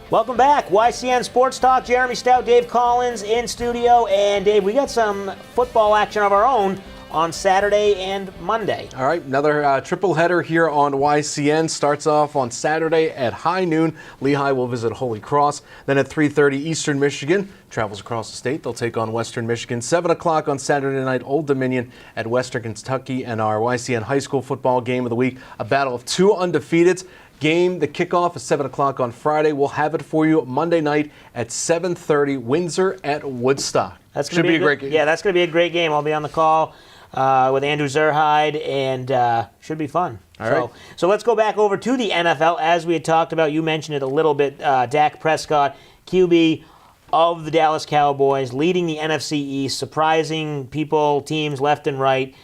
Welcome back. YCN Sports Talk. Jeremy Stout, Dave Collins in studio. And Dave, we got some football action of our own on Saturday and Monday. All right, another triple header here on YCN. Starts off on Saturday at high noon. Lehigh will visit Holy Cross. Then at 3:30, Eastern Michigan travels across the state. They'll take on Western Michigan. 7 o'clock on Saturday night, Old Dominion at Western Kentucky. And our YCN high school football game of the week, a battle of two undefeateds. Game, the kickoff is 7 o'clock on Friday. We'll have it for you Monday night at 7:30, Windsor at Woodstock. That's going to be a great game. Yeah, that's going to be a great game. I'll be on the call with Andrew Zerhide, and should be fun. All right. So let's go back over to the NFL. As we had talked about, you mentioned it a little bit, Dak Prescott, QB of the Dallas Cowboys, leading the NFC East, surprising people, teams left and right.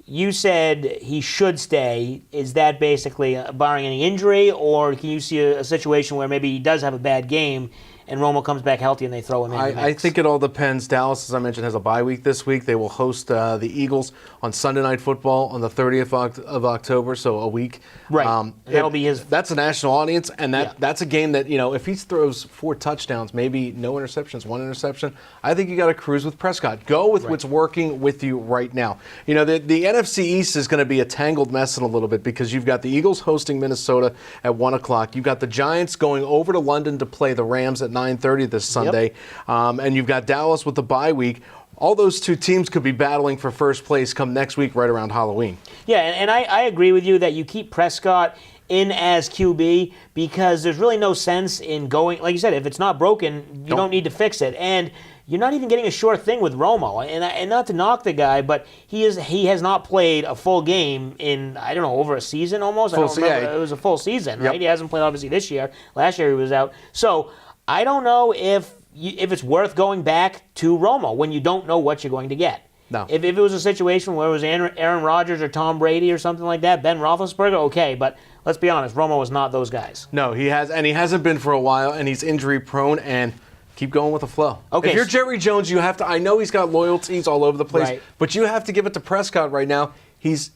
You said he should stay. Is that basically barring any injury, or can you see a situation where maybe he does have a bad game and Romo comes back healthy and they throw him in the mix? I think it all depends. Dallas, as I mentioned, has a bye week this week. They will host the Eagles on Sunday Night Football on the 30th of October, so a week. Right. That'll be his. That's a national audience, and that's a game that, if he throws 4 touchdowns, maybe no interceptions, 1 interception, I think you got to cruise with Prescott. Go with what's working with you right now. The NFC East is going to be a tangled mess in a little bit because you've got the Eagles hosting Minnesota at 1 o'clock. You've got the Giants going over to London to play the Rams at 9:30 this Sunday. And you've got Dallas with the bye week. All those two teams could be battling for first place come next week right around Halloween. Yeah, and I agree with you that you keep Prescott in as QB because there's really no sense in going, like you said, if it's not broken, you don't need to fix it. And you're not even getting a sure thing with Romo. And not to knock the guy, but he has not played a full game in, I don't know, over a season almost. It was a full season, right? He hasn't played obviously this year. Last year he was out. So I don't know if it's worth going back to Romo when you don't know what you're going to get. No. If it was a situation where it was Aaron Rodgers or Tom Brady or something like that, Ben Roethlisberger, okay, but let's be honest, Romo is not those guys. No, he hasn't been for a while, and he's injury prone, and keep going with the flow. Okay. If you're Jerry Jones, you have to. I know he's got loyalties all over the place, but you have to give it to Prescott right now. He's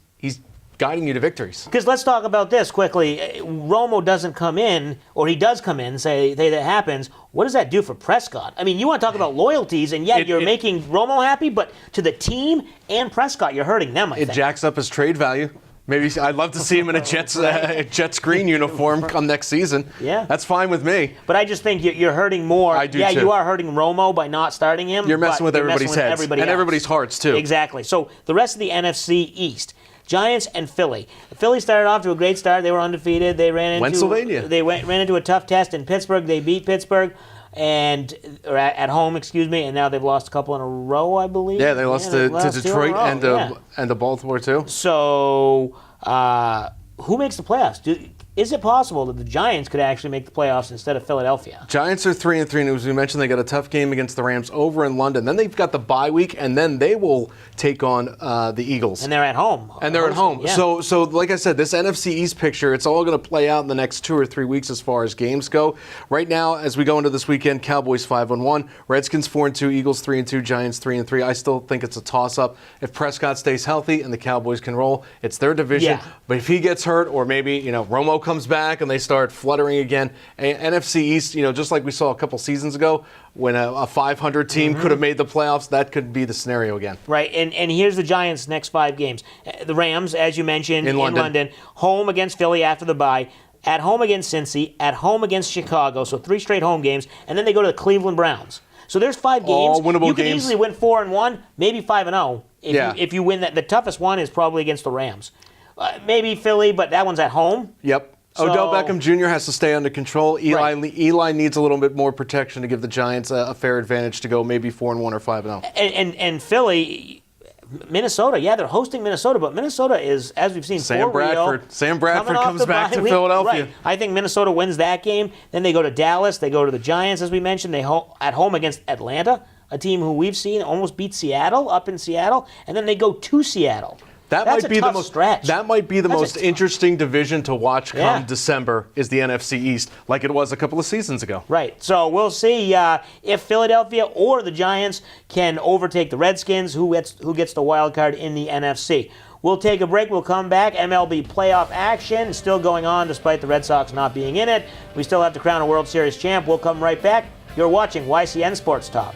guiding you to victories. Because let's talk about this quickly. Romo doesn't come in, or he does come in, say that happens. What does that do for Prescott? I mean, you want to talk about loyalties, and you're making Romo happy, but to the team and Prescott, you're hurting them, I think. It jacks up his trade value. Maybe I'd love to see him in a Jets green uniform come next season. Yeah. That's fine with me. But I just think you're hurting more. I do too. You are hurting Romo by not starting him. You're messing with everybody's heads. And everybody's hearts, too. Exactly. So the rest of the NFC East. Giants and Philly. Philly started off to a great start. They were undefeated. They ran into a tough test in Pittsburgh. They beat Pittsburgh at home, and now they've lost a couple in a row, I believe. Yeah, they lost to Detroit and to Baltimore too. So, who makes the playoffs? Is it possible that the Giants could actually make the playoffs instead of Philadelphia? Giants are 3-3, and as we mentioned, they got a tough game against the Rams over in London. Then they've got the bye week, and then they will take on the Eagles. And they're at home. Yeah. So like I said, this NFC East picture, it's all going to play out in the next 2 or 3 weeks as far as games go. Right now, as we go into this weekend, Cowboys 5-1, Redskins 4-2, Eagles 3-2, Giants 3-3. I still think it's a toss-up. If Prescott stays healthy and the Cowboys can roll, it's their division. Yeah. But if he gets hurt, or maybe Romo comes back and they start fluttering again, NFC East, just like we saw a couple seasons ago, when a 500 team could have made the playoffs, that could be the scenario again. Right, and here's the Giants' next 5 games. The Rams, as you mentioned, in London. Home against Philly after the bye, at home against Cincy, at home against Chicago, so 3 straight home games, and then they go to the Cleveland Browns. So there's 5 games. All winnable you can games. easily win 4-1, maybe 5-0. If you win that. The toughest one is probably against the Rams. Maybe Philly, but that one's at home. Yep. Odell Beckham Jr. has to stay under control. Eli needs a little bit more protection to give the Giants a fair advantage to go maybe 4-1 or 5-0. And Philly, Minnesota, they're hosting Minnesota, but Minnesota is, as we've seen, Sam Bradford comes back to Philadelphia. Right. I think Minnesota wins that game. Then they go to Dallas. They go to the Giants, as we mentioned. They at home against Atlanta, a team who we've seen almost beat Seattle up in Seattle, and then they go to Seattle. That's might be the most stretch. That might be the most interesting division to watch come December is the NFC East, like it was a couple of seasons ago. Right. So we'll see if Philadelphia or the Giants can overtake the Redskins, who gets the wild card in the NFC. We'll take a break. We'll come back. MLB playoff action still going on despite the Red Sox not being in it. We still have to crown a World Series champ. We'll come right back. You're watching YCN Sports Talk.